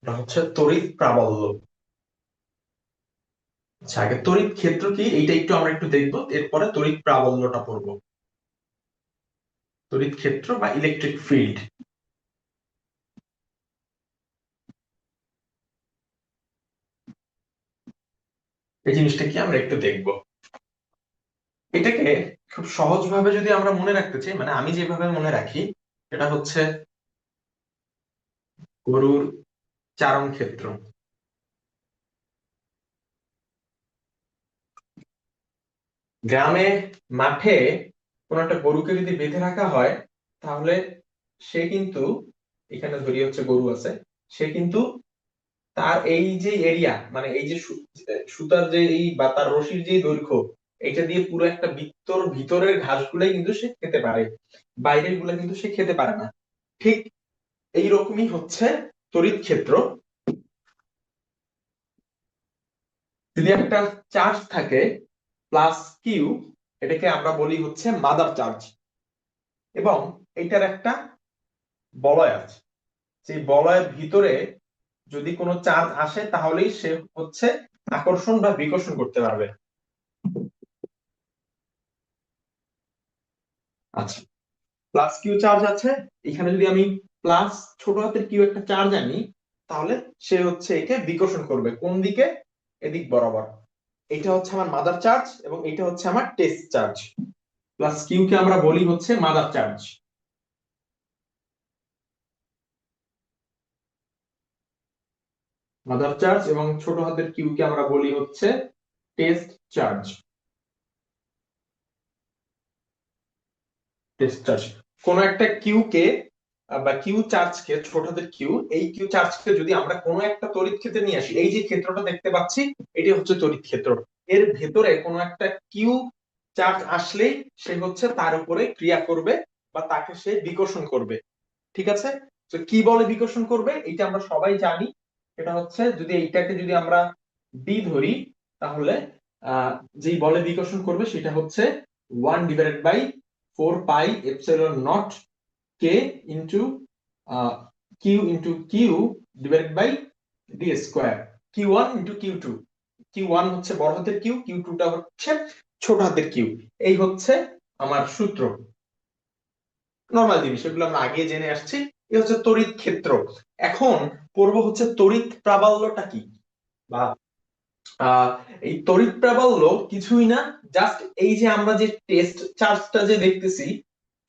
এটা হচ্ছে তড়িৎ প্রাবল্য। আচ্ছা, আগে তড়িৎ ক্ষেত্র কি এইটা আমরা একটু দেখবো, এরপরে তড়িৎ প্রাবল্যটা পড়বো। তড়িৎ ক্ষেত্র বা ইলেকট্রিক ফিল্ড, এই জিনিসটা কি আমরা একটু দেখবো। এটাকে খুব সহজ ভাবে যদি আমরা মনে রাখতে চাই, মানে আমি যেভাবে মনে রাখি, এটা হচ্ছে গরুর চারণ ক্ষেত্র। গ্রামে মাঠে কোনো একটা গরুকে যদি বেঁধে রাখা হয়, তাহলে সে কিন্তু, এখানে ধরি হচ্ছে গরু আছে, সে কিন্তু তার এই যে এরিয়া, মানে এই যে সুতার যে এই বা তার রশির যে দৈর্ঘ্য, এটা দিয়ে পুরো একটা বৃত্তর ভিতরের ঘাসগুলাই কিন্তু সে খেতে পারে, বাইরের গুলা কিন্তু সে খেতে পারে না। ঠিক এইরকমই হচ্ছে তড়িৎ ক্ষেত্র। যদি একটা চার্জ থাকে প্লাস কিউ, এটাকে আমরা বলি হচ্ছে মাদার চার্জ, এবং এটার একটা বলয় আছে। সেই বলয়ের ভিতরে যদি কোনো চার্জ আসে, তাহলেই সে হচ্ছে আকর্ষণ বা বিকর্ষণ করতে পারবে। আচ্ছা, প্লাস কিউ চার্জ আছে, এখানে যদি আমি প্লাস ছোট হাতের কিউ একটা চার্জ আনি, তাহলে সে হচ্ছে একে বিকর্ষণ করবে কোন দিকে, এদিক বরাবর। এটা হচ্ছে আমার মাদার চার্জ এবং এটা হচ্ছে আমার টেস্ট চার্জ। প্লাস কিউ কে আমরা বলি হচ্ছে মাদার চার্জ। মাদার চার্জ এবং ছোট হাতের কিউ কে আমরা বলি হচ্ছে টেস্ট চার্জ। টেস্ট চার্জ, কোন একটা কিউ কে বা কিউ চার্জ কে, ছোট হাতের কিউ, এই কিউ চার্জ কে যদি আমরা কোনো একটা তড়িৎ ক্ষেত্রে নিয়ে আসি, এই যে ক্ষেত্রটা দেখতে পাচ্ছি, এটি হচ্ছে তড়িৎ ক্ষেত্র। এর ভেতরে কোনো একটা কিউ চার্জ আসলেই সে হচ্ছে তার উপরে ক্রিয়া করবে বা তাকে সে বিকর্ষণ করবে। ঠিক আছে, তো কি বলে বিকর্ষণ করবে এটা আমরা সবাই জানি। এটা হচ্ছে, যদি এইটাকে যদি আমরা ডি ধরি, তাহলে যেই বলে বিকর্ষণ করবে সেটা হচ্ছে 1/4 pi epsilon naught k into q into q divided by d square. Q 1 into q 2, q 1 হচ্ছে বড় হাতের কিউ, কিউ 2টা হচ্ছে ছোট হাতের কিউ। এই হচ্ছে আমার সূত্র, নর্মাল জিনিস, এগুলো আমরা আগে জেনে আসছি। এই হচ্ছে তড়িৎ ক্ষেত্র। এখন পড়ব হচ্ছে তড়িৎ প্রাবল্যটা কি, বা আহ, এই তড়িৎ প্রাবল্য কিছুই না, জাস্ট এই যে আমরা যে টেস্ট চার্জটা যে দেখতেছি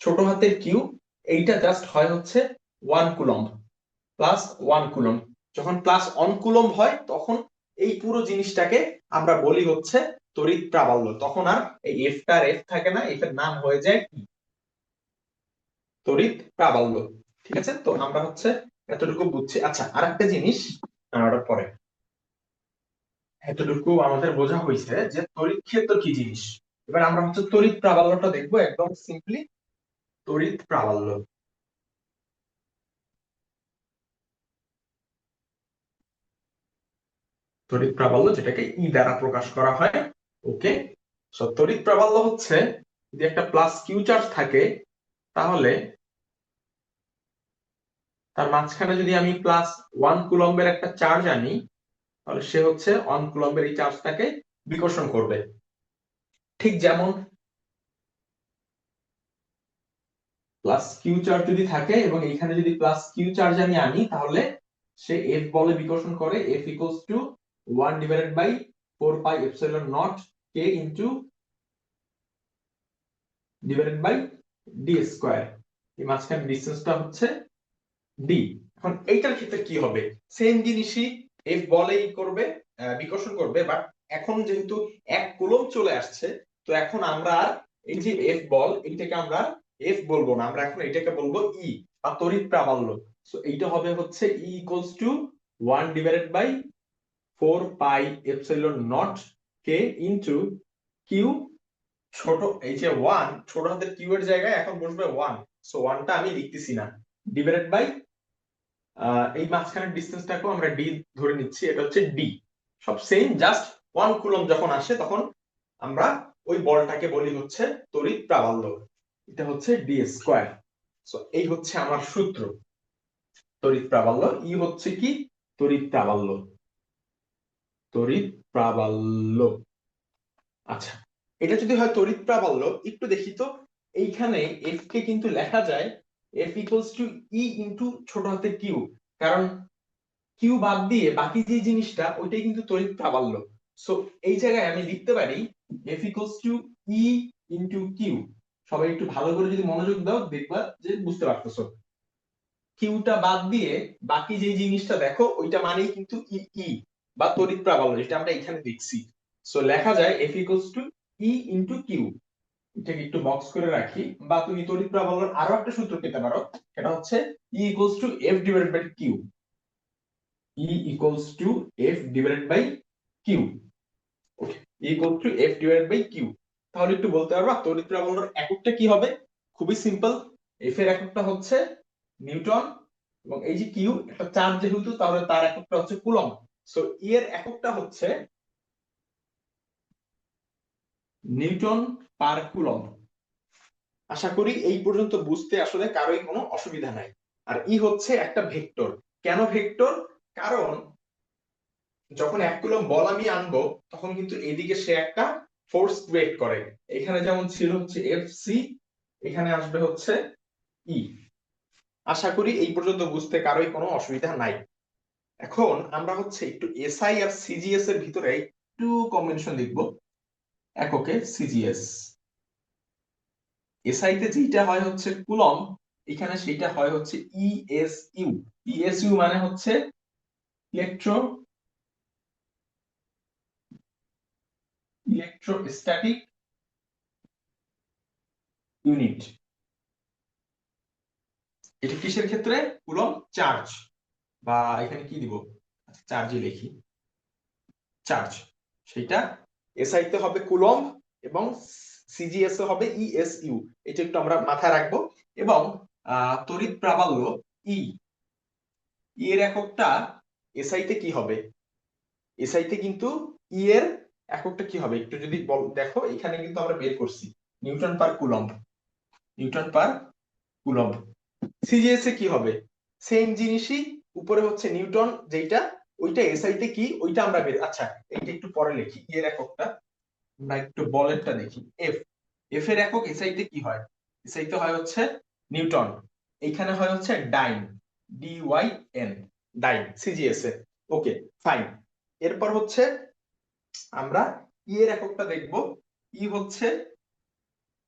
ছোট হাতের কিউ, এইটা জাস্ট হয় হচ্ছে 1 কুলম্ব, +1 কুলম্ব। যখন +1 কুলম্ব হয়, তখন এই পুরো জিনিসটাকে আমরা বলি হচ্ছে তড়িৎ প্রাবল্য। তখন আর এই এফটা আর এফ থাকে না, এফ এর নাম হয়ে যায় তড়িৎ প্রাবল্য। ঠিক আছে, তো আমরা হচ্ছে এতটুকু বুঝছি। আচ্ছা, আরেকটা জিনিস, ওটার পরে, এতটুকু আমাদের বোঝা হয়েছে যে তড়িৎ ক্ষেত্র কি জিনিস। এবার আমরা হচ্ছে তড়িৎ প্রাবল্যটা দেখবো, একদম সিম্পলি। তড়িৎ প্রাবল্য, তড়িৎ প্রাবল্য যেটাকে ই দ্বারা প্রকাশ করা হয়। ওকে, সো তড়িৎ প্রাবল্য হচ্ছে, যদি একটা প্লাস কিউ চার্জ থাকে, তাহলে তার মাঝখানে যদি আমি +1 কুলম্বের একটা চার্জ আনি, তাহলে সে হচ্ছে 1 কুলম্বের এই চার্জটাকে বিকর্ষণ করবে। ঠিক যেমন প্লাস কিউ চার্জ যদি থাকে এবং এখানে যদি প্লাস কিউ চার্জ আমি আনি, তাহলে সে এফ বলে বিকর্ষণ করে, f equals to 1/4 pi epsilon naught k into divided by d square. এই মাঝখানে ডিসটেন্সটা হচ্ছে ডি। এখন এইটার ক্ষেত্রে কি হবে, সেম জিনিসই, এফ বলেই করবে, বিকর্ষণ করবে, বাট এখন যেহেতু 1 কুলম্ব চলে আসছে, তো এখন আমরা আর এই যে এফ বল, এইটাকে আমরা এফ বলবো না, আমরা এখন এটাকে বলবো ই বা তড়িৎ প্রাবল্য। সো এইটা হবে হচ্ছে e equals to 1/4 pi epsilon naught k into q, ছোট এই যে ওয়ান, ছোট হাতের কিউ এর জায়গায় এখন বসবে ওয়ান, সো ওয়ানটা আমি লিখতেছি না, ডিভাইডেড বাই এই মাঝখানের ডিসটেন্সটাকেও আমরা ডি ধরে নিচ্ছি, এটা হচ্ছে ডি। সব সেম, জাস্ট 1 কুলম্ব যখন আসে, তখন আমরা ওই বলটাকে বলি হচ্ছে তড়িৎ প্রাবল্য। এটা হচ্ছে ডি স্কোয়ার। সো এই হচ্ছে আমার সূত্র। তড়িৎ প্রাবল্য ই হচ্ছে কি, তড়িৎ প্রাবল্য, তড়িৎ প্রাবল্য। আচ্ছা, এটা যদি হয় তড়িৎ প্রাবল্য, একটু দেখি তো। এইখানে এফ কে কিন্তু লেখা যায় f equals to e into ছোট হাতের কিউ, কারণ কিউ বাদ দিয়ে বাকি যে জিনিসটা ওইটাই কিন্তু তড়িৎ প্রাবল্য। সো এই জায়গায় আমি লিখতে পারি f equals to e into q. সবাই একটু ভালো করে যদি মনোযোগ দাও দেখবা যে বুঝতে পারতেছো। কিউটা বাদ দিয়ে বাকি যে জিনিসটা দেখো ওইটা মানেই কিন্তু ই ই বা তড়িৎ প্রাবল্য, যেটা আমরা এখানে দেখছি। সো লেখা যায় f equals to e into q. এটাকে একটু বক্স করে রাখি, বা তুমি তড়িৎ প্রাবল্যের আরো একটা সূত্র পেতে পারো, সেটা হচ্ছে e equals to f divided by q. E equals to f divided by q. Okay, e equals to f divided by q. তাহলে একটু বলতে পারবা তড়িৎ প্রাবল্যের এককটা কি হবে? খুবই সিম্পল, এফ এর এককটা হচ্ছে নিউটন, এবং এই যে কিউ একটা চার্জ যেহেতু, তাহলে তার এককটা হচ্ছে কুলম্ব। সো ই এর এককটা হচ্ছে নিউটন পার কুলম্ব। আশা করি এই পর্যন্ত বুঝতে আসলে কারোই কোনো অসুবিধা নাই। আর ই হচ্ছে একটা ভেক্টর। কেন ভেক্টর? কারণ যখন এক কুলম্ব বল আমি আনবো, তখন কিন্তু এদিকে সে একটা ফোর্স ক্রিয়েট করে। এখানে যেমন ছিল হচ্ছে এফ সি, এখানে আসবে হচ্ছে ই। আশা করি এই পর্যন্ত বুঝতে কারোই কোনো অসুবিধা নাই। এখন আমরা হচ্ছে একটু এসআই আর সিজিএস এর ভিতরে একটু কম্বিনেশন দেখবো। এককে সিজিএস, এসআই তে যেটা হয় হচ্ছে কুলম্ব, এখানে সেটা হয় হচ্ছে ইএসইউ। ইএসইউ মানে হচ্ছে ইলেকট্রোস্ট্যাটিক ইউনিট। এটা কিসের ক্ষেত্রে? কুলম্ব চার্জ, বা এখানে কি দিব, চার্জই লিখি, চার্জ। সেটা এসআই তে হবে কুলম্ব এবং সিজিএস এ হবে ইএসইউ। এটা একটু আমরা মাথায় রাখবো। এবং তড়িৎ প্রাবল্য ই, এর এককটা এসআই তে কি হবে? এসআই তে কিন্তু ই এর এককটা কি হবে একটু যদি দেখো, এখানে কিন্তু আমরা বের করছি newton per coulomb, newton per coulomb. CGS এ কি হবে? সেম জিনিসই, উপরে হচ্ছে নিউটন যেটা, ওইটা এসআই তে কি ওইটা আমরা বের, আচ্ছা এইটা একটু পরে লিখি। ই এর এককটা আমরা একটু বলেরটা দেখি। এফ, এফ এর একক এসআই তে কি হয়? এসআই তে হয় হচ্ছে নিউটন, এইখানে হয় হচ্ছে ডাইন, ডি ওয়াই এন, ডাইন সিজিএস এ। ওকে, ফাইন। এরপর হচ্ছে আমরা ই এর এককটা দেখব। ই হচ্ছে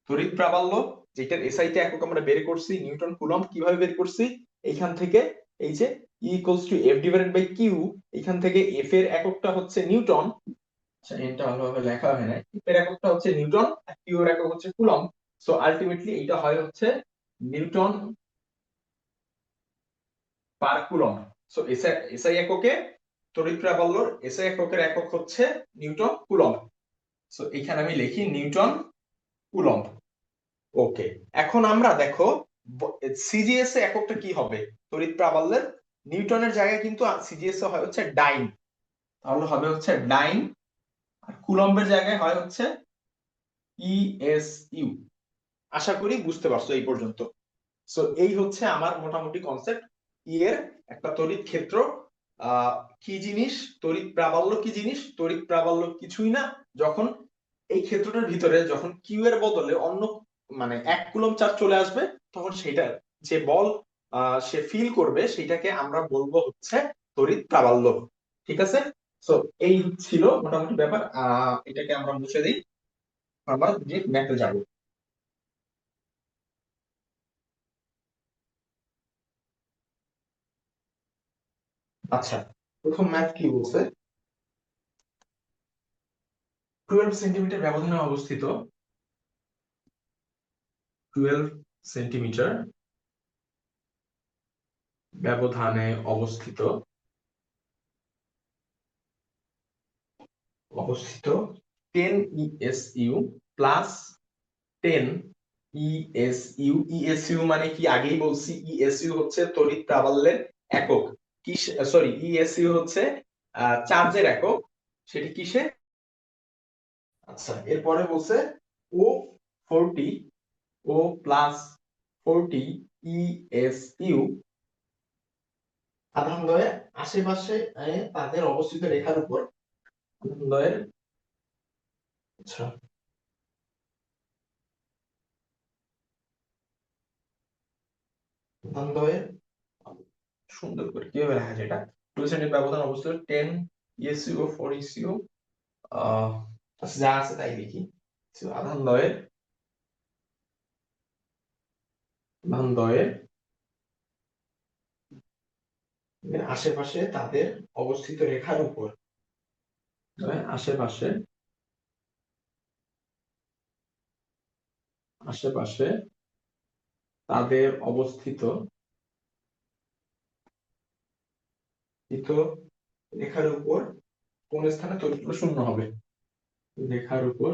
তড়িৎ প্রাবল্য, যেটার এসআই তে একক আমরা বের করছি নিউটন কুলম্ব। কিভাবে বের করছি? এইখান থেকে এই যে e equals to f divided by q, এখান থেকে এফ এর এককটা হচ্ছে নিউটন। আচ্ছা, এটা ভালোভাবে লেখা হয় না। এফ এর এককটা হচ্ছে নিউটন আর কিউ এর একক হচ্ছে কুলম্ব। সো আলটিমেটলি এটা হয় হচ্ছে Newton per coulomb. So SI এককে তড়িৎ প্রাবল্যর এসআই এককের একক হচ্ছে নিউটন কুলম্ব। সো এখানে আমি লিখি নিউটন কুলম্ব। ওকে, এখন আমরা দেখো সিজিএস এ এককটা কি হবে তড়িৎ প্রাবল্যের? নিউটনের জায়গায় কিন্তু সিজিএস এ হয় হচ্ছে ডাইন, তাহলে হবে হচ্ছে ডাইন। আর কুলম্বের জায়গায় হয় হচ্ছে ইএসইউ। আশা করি বুঝতে পারছো এই পর্যন্ত। সো এই হচ্ছে আমার মোটামুটি কনসেপ্ট। ই এর একটা তড়িৎ ক্ষেত্র কি জিনিস, তড়িৎ প্রাবল্য কি জিনিস। তড়িৎ প্রাবল্য কিছুই না, যখন এই ক্ষেত্রটার ভিতরে যখন কিউ এর বদলে অন্য মানে এক কুলম্ব চার্জ চলে আসবে, তখন সেটা যে বল সে ফিল করবে, সেটাকে আমরা বলবো হচ্ছে তড়িৎ প্রাবল্য। ঠিক আছে? সো এই ছিল মোটামুটি ব্যাপার। এটাকে আমরা মুছে দিই, আমরা যে ম্যাথে যাব। আচ্ছা, প্রথম ম্যাথ কি বলছে? 12 সেন্টিমিটার ব্যবধানে অবস্থিত, 12 সেন্টিমিটার ব্যবধানে অবস্থিত অবস্থিত 10 ইএসইউ প্লাস 10 ইএসইউ। ইএসইউ মানে কি আগেই বলছি, ইএসইউ হচ্ছে তড়িৎ প্রাবল্যের একক। কি, সরি, ইএসইউ হচ্ছে চার্জের একক। সেটি কিসে? আচ্ছা, এরপরে বলছে ও 40, ও প্লাস 40 ইএসইউ আধানদ্বয়ের আশেপাশে তাদের অবস্থিত রেখার উপর আধানদ্বয়ের আচ্ছা আধানদ্বয়ের সুন্দর করে কিভাবে লেখা যায় এটা 2 সেন্টিমিটার ব্যবধান অবস্থিত 10 ইএসইউ ও 4 ইএসইউ যা আছে তাই লিখি আধানদ্বয়ের আশেপাশে তাদের অবস্থিত রেখার উপর আশেপাশে আশেপাশে তাদের অবস্থিত রেখার উপর কোন স্থানে তড়িৎ শূন্য হবে রেখার উপর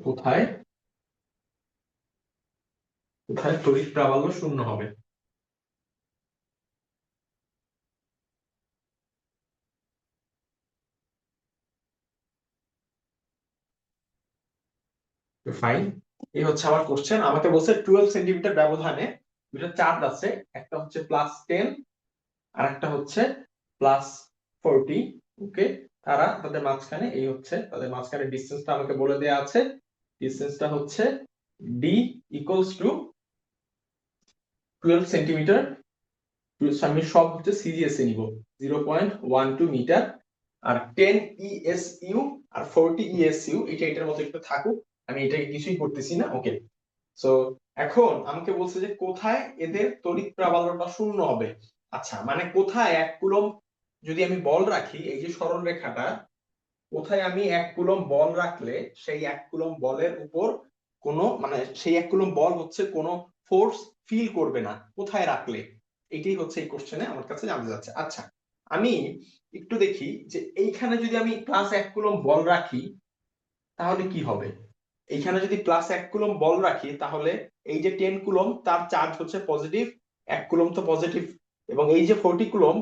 কোথায় কোথায় তড়িৎ প্রাবল্য শূন্য হবে ফাইন এই হচ্ছে আমার কোশ্চেন আমাকে বলছে 12 সেন্টিমিটার ব্যবধানে দুটো চার্জ আছে একটা হচ্ছে +10 আর একটা হচ্ছে +40 ওকে তাদের মাঝখানে এই হচ্ছে তাদের মাঝখানে ডিসটেন্সটা আমাকে বলে দেয়া আছে ডিসটেন্সটা হচ্ছে d ইকুয়ালস টু 12 সেন্টিমিটার আমি সব হচ্ছে সিজিএস এ নিব 0.12 মিটার আর 10 ইএসইউ আর 40 ইএসইউ এটার মধ্যে একটু থাকুক আমি এটাকে কিছুই করতেছি না ওকে সো এখন আমাকে বলছে যে কোথায় এদের তড়িৎ প্রাবল্যটা শূন্য হবে আচ্ছা মানে কোথায় 1 কুলম্ব যদি আমি বল রাখি এই যে সরল রেখাটা কোথায় আমি 1 কুলম্ব বল রাখলে সেই 1 কুলম্ব বলের উপর কোনো মানে সেই 1 কুলম্ব বল হচ্ছে কোনো ফোর্স ফিল করবে না কোথায় রাখলে এটাই হচ্ছে এই কোশ্চেনে আমার কাছে জানতে যাচ্ছে আচ্ছা আমি একটু দেখি যে এইখানে যদি আমি +1 কুলম্ব বল রাখি তাহলে কি হবে এইখানে যদি +1 কুলম্ব বল রাখি তাহলে এই যে 10 কুলম্ব তার চার্জ হচ্ছে পজিটিভ 1 কুলম্ব তো পজিটিভ এবং এই যে 40 কুলম্ব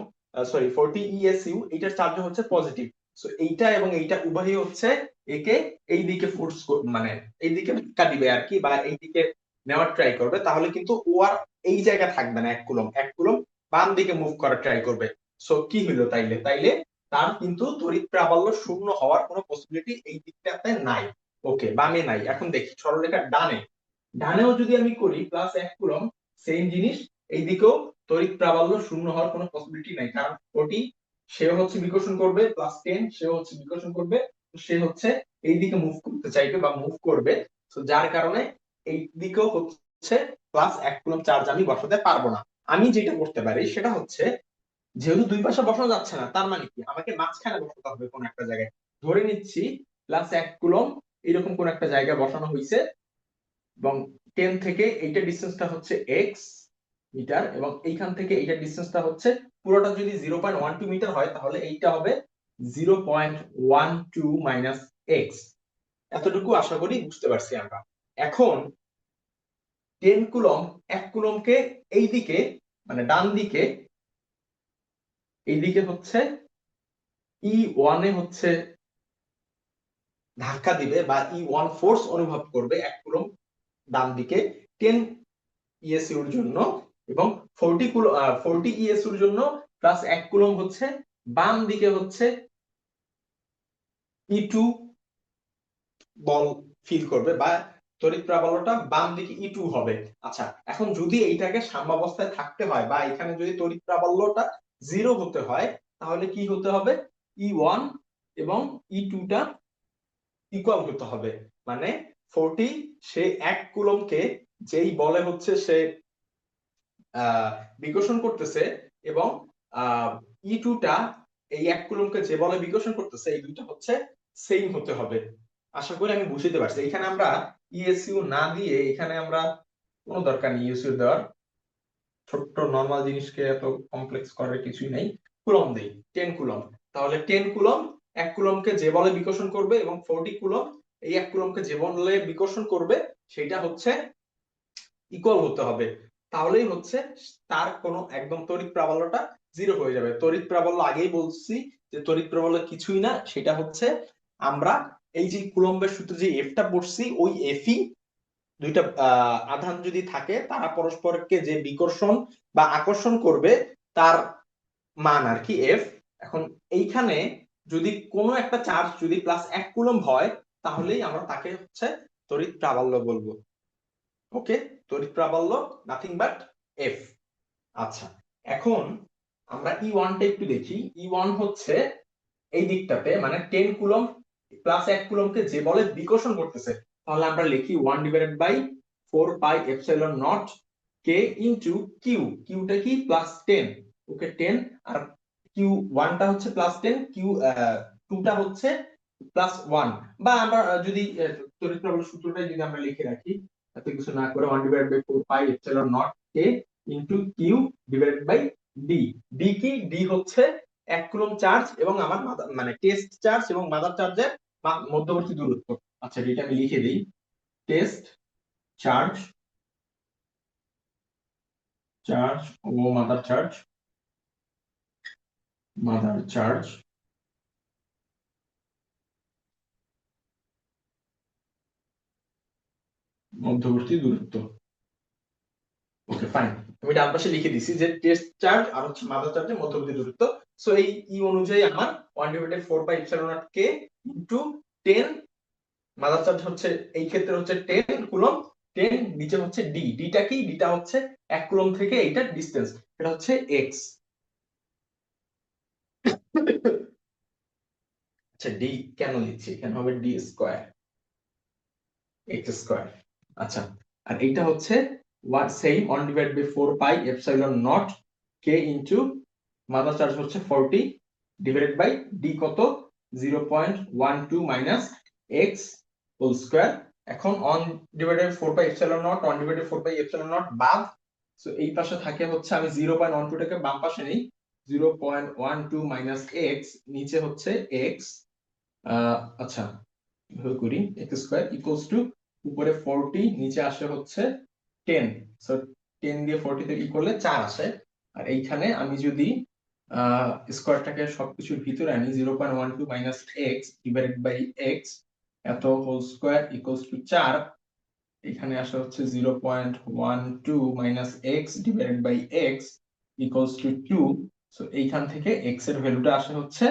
40 ইএসইউ এটার চার্জ হচ্ছে পজিটিভ সো এইটা এবং এইটা উভয়ই হচ্ছে একে এই দিকে ফোর্স মানে এই দিকে ধাক্কা দিবে আর কি বা এই দিকে নেওয়ার ট্রাই করবে তাহলে কিন্তু ও আর এই জায়গা থাকবে না 1 কুলম্ব বাম দিকে মুভ করার ট্রাই করবে সো কি হলো তাইলে তার কিন্তু তড়িৎ প্রাবল্য শূন্য হওয়ার কোনো পসিবিলিটি এই দিকটাতে নাই ওকে বামে নাই এখন দেখি সরলরেখার ডানেও যদি আমি করি +1 কুলম্ব সেম জিনিস এইদিকেও তড়িৎ প্রাবল্য শূন্য হওয়ার কোনো পসিবিলিটি নাই কারণ 40 সেও হচ্ছে বিকর্ষণ করবে +10 সেও হচ্ছে বিকর্ষণ করবে সে হচ্ছে এই দিকে মুভ করতে চাইবে বা মুভ করবে তো যার কারণে এই দিকেও হচ্ছে +1 কুলম্ব চার্জ আমি বসাতে পারবো না আমি যেটা করতে পারি সেটা হচ্ছে যেহেতু দুই পাশে বসানো যাচ্ছে না তার মানে কি আমাকে মাঝখানে বসাতে হবে কোন একটা জায়গায় ধরে নিচ্ছি +1 কুলম্ব এরকম কোন একটা জায়গায় বসানো হয়েছে এবং 10 থেকে এইটা ডিসটেন্সটা হচ্ছে x মিটার এবং এইখান থেকে এইটা ডিসটেন্সটা হচ্ছে পুরোটা যদি 0.12 মিটার হয় তাহলে এইটা হবে 0.12 - x এতটুকু আশা করি বুঝতে পারছি আমরা এখন 10 কুলম্ব 1 কুলম্বকে এই দিকে মানে ডান দিকে এইদিকে হচ্ছে E1 এ হচ্ছে ধাক্কা দিবে বা E1 ফোর্স অনুভব করবে 1 কুলম্ব ডান দিকে 10 ইএসইউর জন্য এবং 40 ইএসইউর জন্য +1 কুলম্ব হচ্ছে বাম দিকে হচ্ছে E2 বল ফিল করবে বা তড়িৎ প্রাবল্যটা বাম দিকে E2 হবে আচ্ছা এখন যদি এইটাকে সাম্যাবস্থায় থাকতে হয় বা এখানে যদি তড়িৎ প্রাবল্যটা 0 হতে হয় তাহলে কি হতে হবে E1 এবং E2 টা ইকুয়াল হতে হবে মানে 40 সে 1 কুলম্বকে যেই বলে হচ্ছে সে বিকর্ষণ করতেছে এবং E2 টা এই 1 কুলম্বকে যে বলে বিকর্ষণ করতেছে এই দুইটা হচ্ছে সেম হতে হবে আশা করি আমি বুঝতে পারছি এখানে আমরা ইএসইউ না দিয়ে এখানে আমরা কোনো দরকার নেই ইএসইউ দেওয়ার ছোট্ট নরমাল জিনিসকে এত কমপ্লেক্স করার কিছুই নাই কুলম্ব দেই 10 কুলম্ব তাহলে 10 কুলম্ব 1 কুলম্বকে যে বলে বিকর্ষণ করবে এবং 40 কুলম্ব এই 1 কুলম্বকে যে বলে বিকর্ষণ করবে সেটা হচ্ছে ইকুয়াল হতে হবে তাহলেই হচ্ছে তার কোনো একদম তড়িৎ প্রাবল্যটা 0 হয়ে যাবে তড়িৎ প্রাবল্য আগেই বলছি যে তড়িৎ প্রাবল্য কিছুই না সেটা হচ্ছে আমরা এই যে কুলম্বের সূত্রে যে এফ টা পড়ছি ওই এফই দুইটা আধান যদি থাকে তারা পরস্পরকে যে বিকর্ষণ বা আকর্ষণ করবে তার মান আর কি এফ। এখন এইখানে যদি কোনো একটা চার্জ যদি +1 কুলম্ব হয় তাহলেই আমরা তাকে হচ্ছে তড়িৎ প্রাবল্য বলবো। ওকে, তড়িৎ প্রাবল্য নাথিং বাট এফ। আচ্ছা, এখন আমরা E1টা একটু দেখি। E1 হচ্ছে এই দিকটাতে মানে 10 কুলম্ব +1 কুলম্বকে যে বলে বিকর্ষণ করতেছে, তাহলে আমরা লিখি 1/4πε0 k ইনটু কিউ। কিউটা কি +10, ওকে 10, আর কিউ 1টা হচ্ছে +10, কিউ 2টা হচ্ছে +1। বা আমরা যদি তড়িৎ প্রবাহ সূত্রটাই যদি আমরা লিখে রাখি, এত কিছু না করে 1/4πε0 k into q divided by d. D কি? ডি হচ্ছে 1 কুলম্ব চার্জ এবং আমার মানে টেস্ট চার্জ এবং মাদার চার্জের মধ্যবর্তী দূরত্ব। আচ্ছা, এটা আমি লিখে দিই। টেস্ট চার্জ চার্জ ও মাদার চার্জ মধ্যবর্তী দূরত্ব। ওকে ফাইন, আমি ডান পাশে লিখে দিছি যে টেস্ট চার্জ আর হচ্ছে মাদার চার্জের মধ্যবর্তী দূরত্ব। সো এই ই অনুযায়ী আমার 1/4πε0 k ইনটু 10, মাদার চার্জ হচ্ছে এই ক্ষেত্রে হচ্ছে 10 কুলম্ব, 10 নিচে হচ্ছে ডি। ডিটা কি? ডিটা হচ্ছে 1 কুলম্ব থেকে এইটার ডিসটেন্স, এটা হচ্ছে এক্স। আচ্ছা, ডি কেন লিখছি? এখানে হবে ডি স্কয়ার, এক্স স্কয়ার। আচ্ছা, আর এইটা হচ্ছে what same 1/4πε0 k into mother charge হচ্ছে 40 ডিভাইডেড বাই ডি কত? 0.12 মাইনাস এক্স হোল স্কয়ার। এখন 1/4πε0 1/4πε0 বাদ, সো এই পাশে থাকে হচ্ছে, আমি 0.12 টাকে বাম পাশে নেই, 0.12 মাইনাস এক্স, নিচে হচ্ছে এক্স। আচ্ছা, এভাবে করি, এক্স স্কয়ার ইকুয়ালস টু উপরে 40, নিচে আসে হচ্ছে 10। সো 10 দিয়ে 40 তে ই করলে 4 আসে। আর এইখানে আমি যদি স্কয়ারটাকে সবকিছুর ভিতরে আনি, 0.12 minus x divided by x এত হোল স্কয়ার ইকুয়ালস টু 4। এখানে আসে হচ্ছে 0.12 minus x divided by x equals to 2। So এইখান থেকে এক্স এর ভ্যালুটা আসে হচ্ছে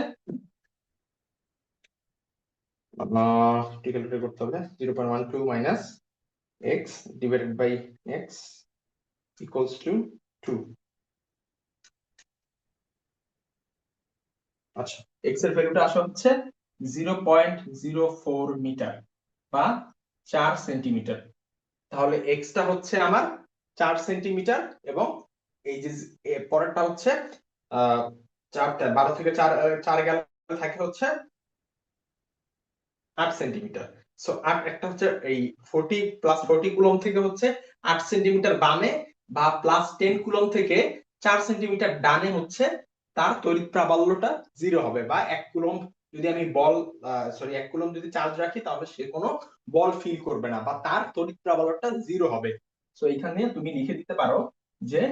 ক্যালকুলেট করতে হবে, 0.12 minus x divided by x equals to 2। আচ্ছা, এক্স এর ভ্যালুটা আসে হচ্ছে 0.04 মিটার বা 4 সেন্টিমিটার। তাহলে এক্স টা হচ্ছে আমার 4 সেন্টিমিটার এবং এই যে পরেরটা হচ্ছে 4টা 12 থেকে 4 4 গেলে থাকে হচ্ছে 8 সেন্টিমিটার। সো 8 একটা হচ্ছে এই 40 +40 কুলম্ব থেকে হচ্ছে 8 সেন্টিমিটার বামে, বা +10 কুলম্ব থেকে 4 সেন্টিমিটার ডানে হচ্ছে তার তড়িৎ প্রাবল্যটা 0 হবে। বা 1 কুলম্ব যদি আমি বল সরি 1 কুলম্ব যদি চার্জ রাখি তাহলে সে কোনো বল ফিল করবে না বা তার তড়িৎ প্রাবল্যটা 0 হবে। সো এখানে তুমি লিখে দিতে পারো যে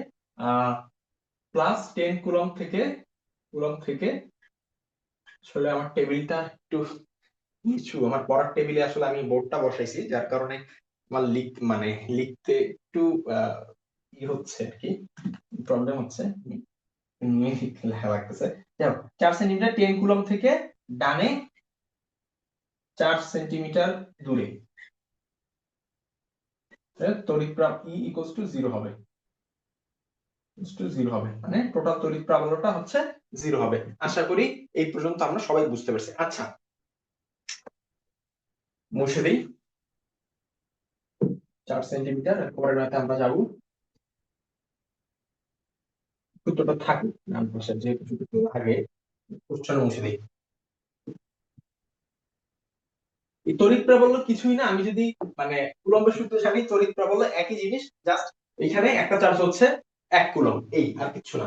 +10 কুলম্ব থেকে আসলে আমার টেবিলটা একটু কিছু আমার পড়ার টেবিলে আসলে আমি বোর্ডটা বসাইছি, যার কারণে আমার মানে লিখতে একটু হচ্ছে আর কি, প্রবলেম হচ্ছে, লেখা লাগতেছে। 4 সেন্টিমিটার 10 কুলম্ব থেকে ডানে 4 সেন্টিমিটার দূরে তড়িৎ ই ইকুয়ালস টু 0 হবে, মানে টোটাল তড়িৎ প্রাবল্যটা হচ্ছে 0 হবে। আশা করি এই পর্যন্ত আমরা সবাই বুঝতে পারছি। আচ্ছা, মুছে দিই 4 সেন্টিমিটার, পরের রাতে আমরা যাব সূত্রটা থাকুক ডান পাশে, যেহেতু সূত্রটা লাগে কোশ্চেন মুছে দিই। এই তড়িৎ প্রাবল্য কিছুই না, আমি যদি মানে কুলম্বের সূত্রে জানি তড়িৎ প্রাবল্য একই জিনিস, জাস্ট এখানে একটা চার্জ হচ্ছে 1 কুলম্ব, এই আর কিছু না।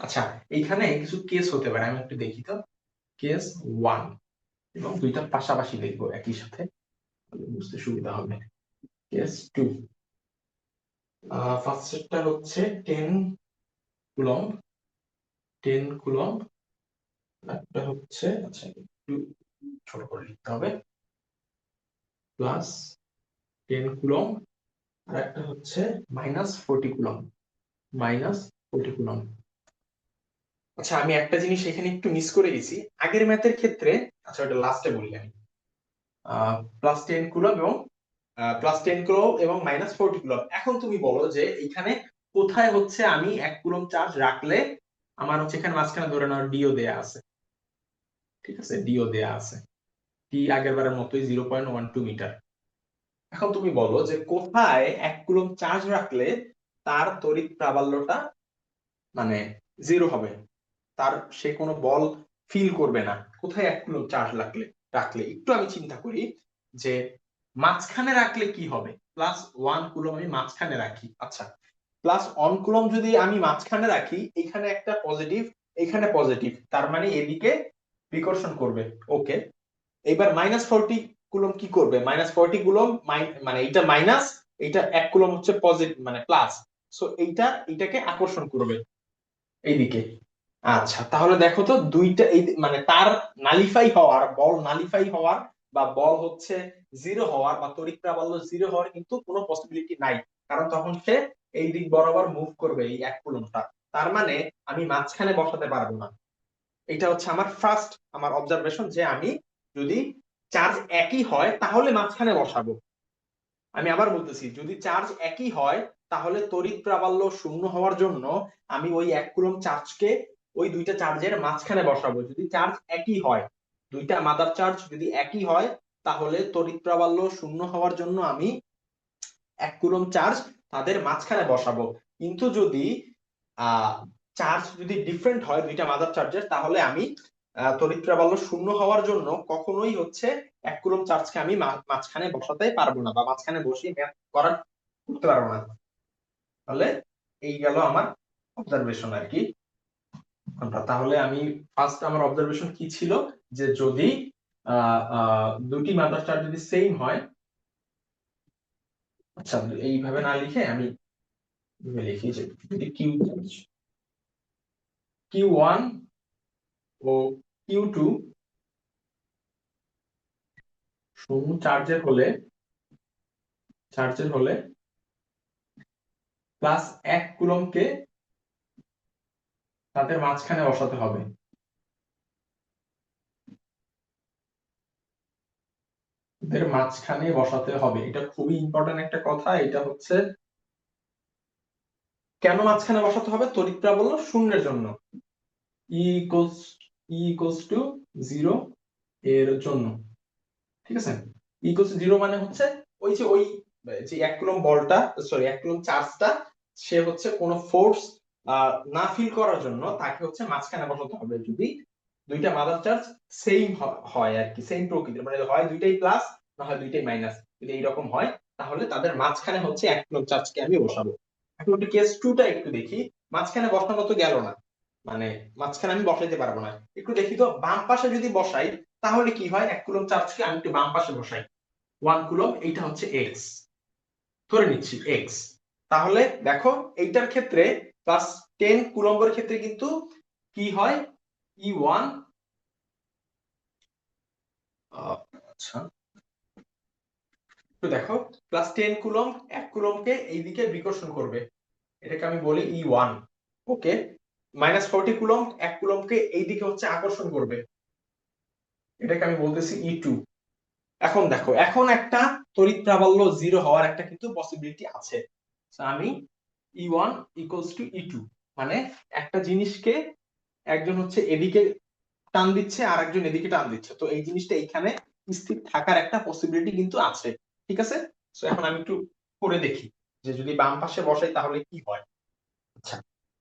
আচ্ছা, এইখানে কিছু কেস হতে পারে, আমি একটু দেখি তো। কেস 1 এবং দুইটা পাশাপাশি লিখবো একই সাথে, বুঝতে সুবিধা হবে। কেস 2, ফার্স্টটা হচ্ছে 10 কুলম্ব, 10 কুলম্ব। একটা হচ্ছে, আচ্ছা একটু ছোট করে লিখতে হবে, প্লাস 10 কুলম, আর একটা হচ্ছে -40 কুলম, -40 কুলম। আচ্ছা, আমি একটা জিনিস এখানে একটু মিস করে গেছি আগের ম্যাথের ক্ষেত্রে। আচ্ছা, ওটা লাস্টে বলি আমি। +10 কুলম এবং +10 কুলম এবং -40 কুলম। এখন তুমি বলো যে এখানে কোথায় হচ্ছে আমি 1 কুলম চার্জ রাখলে আমার হচ্ছে এখানে মাঝখানে ধরে নাও ডিও দেয়া আছে, ঠিক আছে, ডিও দেয়া আছে, টি আগের বারের মতোই 0.12 মিটার। এখন তুমি বলো যে কোথায় 1 কুলম চার্জ রাখলে তার তড়িৎ প্রাবল্যটা মানে 0 হবে, তার সে কোনো বল ফিল করবে না। কোথায় 1 কুলম চার্জ রাখলে রাখলে একটু আমি চিন্তা করি যে মাঝখানে রাখলে কি হবে। +1 কুলম আমি মাঝখানে রাখি, আচ্ছা, +1 কুলম যদি আমি মাঝখানে রাখি, এখানে একটা পজিটিভ, এখানে পজিটিভ, তার মানে এদিকে বিকর্ষণ করবে। ওকে, এবার -40 কুলম কি করবে? -40 কুলম মানে এটা মাইনাস, এটা 1 কুলম হচ্ছে পজিটিভ মানে প্লাস, সো এইটাকে আকর্ষণ করবে এইদিকে। আচ্ছা, তাহলে দেখো তো দুইটা এই মানে তার নালিফাই হওয়ার, বল নালিফাই হওয়ার বা বল হচ্ছে 0 হওয়ার বা তড়িৎ প্রাবল্য 0 হওয়ার কিন্তু কোনো পসিবিলিটি নাই, কারণ তখন সে এই দিক বরাবর মুভ করবে এই 1 কুলমটা। তার মানে আমি মাঝখানে বসাতে পারবো না। এটা হচ্ছে আমার ফার্স্ট আমার অবজারভেশন, যে আমি যদি চার্জ একই হয় তাহলে মাঝখানে বসাবো। আমি আবার বলতেছি, যদি চার্জ একই হয় তাহলে তড়িৎ প্রাবল্য শূন্য হওয়ার জন্য আমি ওই 1 কুলম চার্জকে ওই দুইটা চার্জের মাঝখানে বসাবো। যদি চার্জ একই হয়, দুইটা মাদার চার্জ যদি একই হয়, তাহলে তড়িৎ প্রাবল্য শূন্য হওয়ার জন্য আমি 1 কুলম চার্জ তাদের মাঝখানে বসাবো। কিন্তু যদি চার্জ যদি ডিফারেন্ট হয় দুইটা মাদার চার্জের, তাহলে আমি তড়িৎ প্রাবল্য শূন্য হওয়ার জন্য কখনোই হচ্ছে 1 কুলম চার্জকে আমি মাঝখানে বসাতে পারবো না, বা মাঝখানে বসিয়ে ম্যাথ করতে পারবো না। তাহলে এই গেল আমার অবজারভেশন আর কি। তাহলে আমি ফার্স্ট আমার অবজারভেশন কি ছিল, যে যদি দুটি মাদার চার্জ যদি সেম হয়, আচ্ছা এইভাবে না লিখে আমি লিখি যে যদি Q1 ও Q2 শূন্য চার্জের হলে +1 কুলমকে তাদের মাঝখানে বসাতে হবে। এদের মাঝখানে বসাতে হবে, এটা খুবই ইম্পর্টেন্ট একটা কথা। এটা হচ্ছে কেন মাঝখানে বসাতে হবে? তড়িৎ প্রাবল্য শূন্যের জন্য, E=0 এর জন্য, ঠিক আছে। E=0 মানে হচ্ছে ওই যে 1 কুলম বলটা, সরি 1 কুলম চার্জটা, সে হচ্ছে কোনো ফোর্স না ফিল করার জন্য তাকে হচ্ছে মাঝখানে বসাতে হবে। যদি দুইটা মাদার চার্জ সেম হয় আর কি, সেম প্রকৃতির, মানে হয় দুইটাই প্লাস না হয় দুইটাই মাইনাস, যদি এইরকম হয় তাহলে তাদের মাঝখানে হচ্ছে 1 কুলম চার্জকে আমি বসাবো। এখন একটু কেস 2টা একটু দেখি। মাঝখানে বসানো তো গেল না, মানে মাঝখানে আমি বসাইতে পারবো না। একটু দেখি তো বাম পাশে যদি বসাই তাহলে কি হয়। 1 কুলম চার্জকে আমি একটু বাম পাশে বসাই, 1 কুলম, এইটা হচ্ছে এক্স, ধরে নিচ্ছি এক্স। তাহলে দেখো এইটার ক্ষেত্রে +10 কুলম্বের ক্ষেত্রে কিন্তু কি হয়, E1, আচ্ছা তো দেখো +10 কুলম 1 কুলমকে এইদিকে বিকর্ষণ করবে, এটাকে আমি বলি E1। ওকে, -40 কুলম 1 কুলমকে এইদিকে হচ্ছে আকর্ষণ করবে, এটাকে আমি বলতেছি E2। এখন দেখো, এখন একটা তড়িৎ প্রাবল্য 0 হওয়ার একটা কিন্তু পসিবিলিটি আছে। আমি E1 = E2, মানে একটা জিনিসকে একজন হচ্ছে এদিকে টান দিচ্ছে আর একজন এদিকে টান দিচ্ছে, তো এই জিনিসটা এখানে স্থির থাকার একটা পসিবিলিটি কিন্তু আছে, ঠিক আছে। তো এখন আমি একটু করে দেখি যে যদি বাম পাশে বসাই তাহলে কি হয়। আচ্ছা,